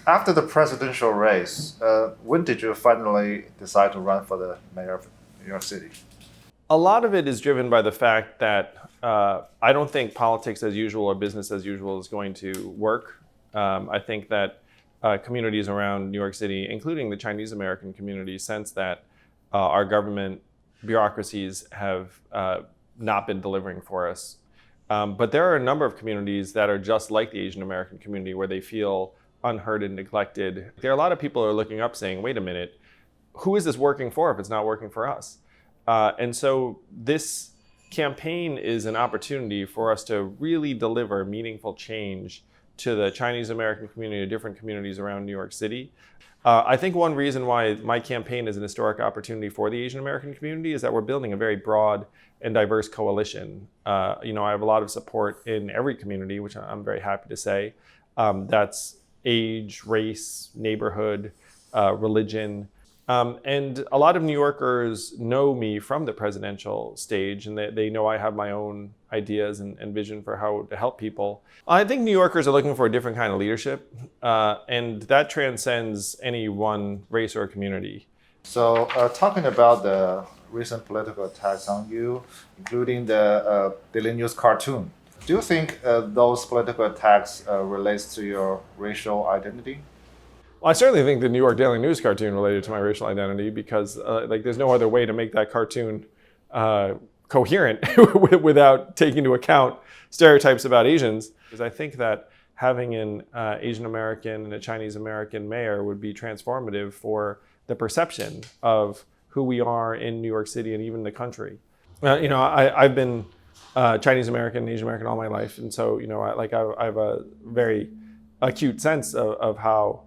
after the presidential race, when did you finally decide to run for the mayor of New York City? A lot of it is driven by the fact that I don't think politics as usual or business as usual is going to work. I think that communities around New York City, including the Chinese American community, sense that our government bureaucracies have not been delivering for us. But there are a number of communities that are just like the Asian American community where they feel unheard and neglected. There are a lot of people who are looking up saying, wait a minute, who is this working for if it's not working for us? And so this campaign is an opportunity for us to really deliver meaningful change to the Chinese American community, to different communities around New York City. I think one reason why my campaign is an historic opportunity for the Asian American community is that we're building a very broad and diverse coalition. I have a lot of support in every community, which I'm very happy to say. That's age, race, neighborhood, religion. And a lot of New Yorkers know me from the presidential stage, and they know I have my own ideas and vision for how to help people. I think New Yorkers are looking for a different kind of leadership, and that transcends any one race or community. So talking about the recent political attacks on you, including the Daily News cartoon, do you think those political attacks relates to your racial identity? Well, I certainly think the New York Daily News cartoon related to my racial identity because there's no other way to make that cartoon coherent without taking into account stereotypes about Asians. Because I think that having an Asian American and a Chinese American mayor would be transformative for the perception of who we are in New York City and even the country. I've been Chinese American and Asian American all my life, and so I have a very acute sense of how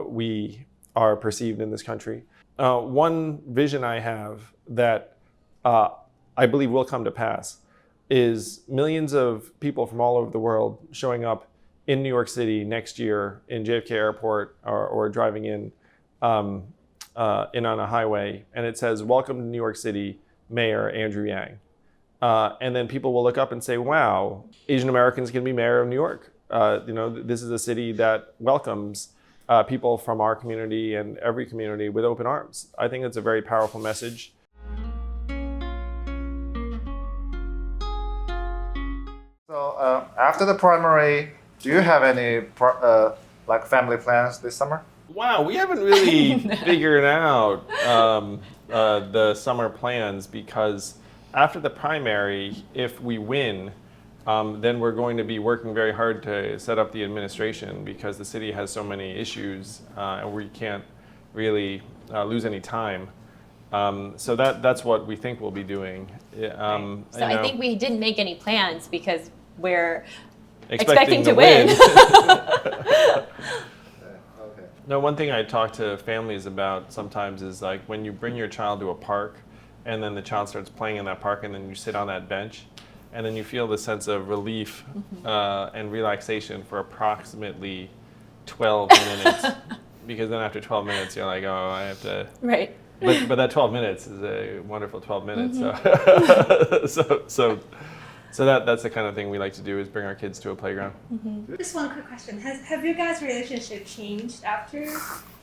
we are perceived in this country. One vision I have that I believe will come to pass is millions of people from all over the world showing up in New York City next year in JFK Airport or driving in on a highway, and it says, "Welcome to New York City, Mayor Andrew Yang." And then people will look up and say, wow, Asian Americans can be mayor of New York. This is a city that welcomes people from our community and every community with open arms. I think that's a very powerful message. So after the primary, do you have any family plans this summer? Wow, we haven't really figured out the summer plans because after the primary, if we win, then we're going to be working very hard to set up the administration because the city has so many issues and we can't really lose any time. So that's what we think we'll be doing. I think we didn't make any plans because we're expecting to win. No, one thing I talk to families about sometimes is like when you bring your child to a park and then the child starts playing in that park and then you sit on that bench and then you feel the sense of relief and relaxation for approximately 12 minutes because then after 12 minutes you're like, oh, I have to... Right. But that 12 minutes is a wonderful 12 minutes. So that's the kind of thing we like to do is bring our kids to a playground. Just one quick question. Have your guys' relationship changed after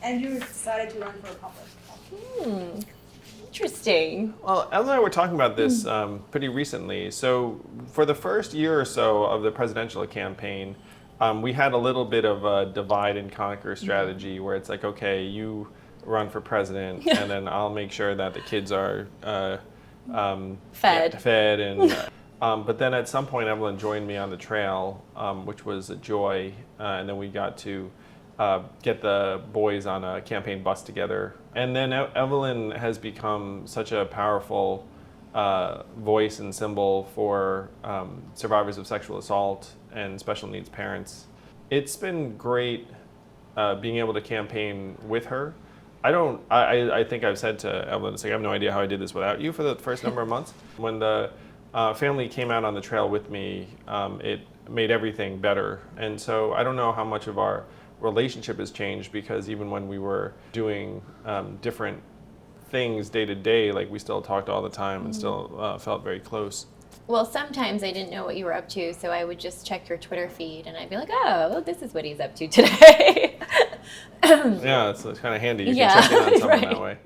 Andrew decided to run for Republican? Interesting. Well, Elle and I were talking about this pretty recently. So for the first year or so of the presidential campaign, we had a little bit of a divide and conquer strategy where it's like, okay, you run for president and then I'll make sure that the kids are fed and... but then at some point, Evelyn joined me on the trail, which was a joy. And then we got to get the boys on a campaign bus together. And then Evelyn has become such a powerful voice and symbol for survivors of sexual assault and special needs parents. It's been great being able to campaign with her. I think I've said to Evelyn, it's like, I have no idea how I did this without you for the first number of months. When the family came out on the trail with me, it made everything better. And so I don't know how much of our relationship has changed because even when we were doing different things day to day, like we still talked all the time and still felt very close. Well, sometimes I didn't know what you were up to, so I would just check your Twitter feed and I'd be like, oh, this is what he's up to today. Yeah, it's kind of handy. You can check in on someone that way.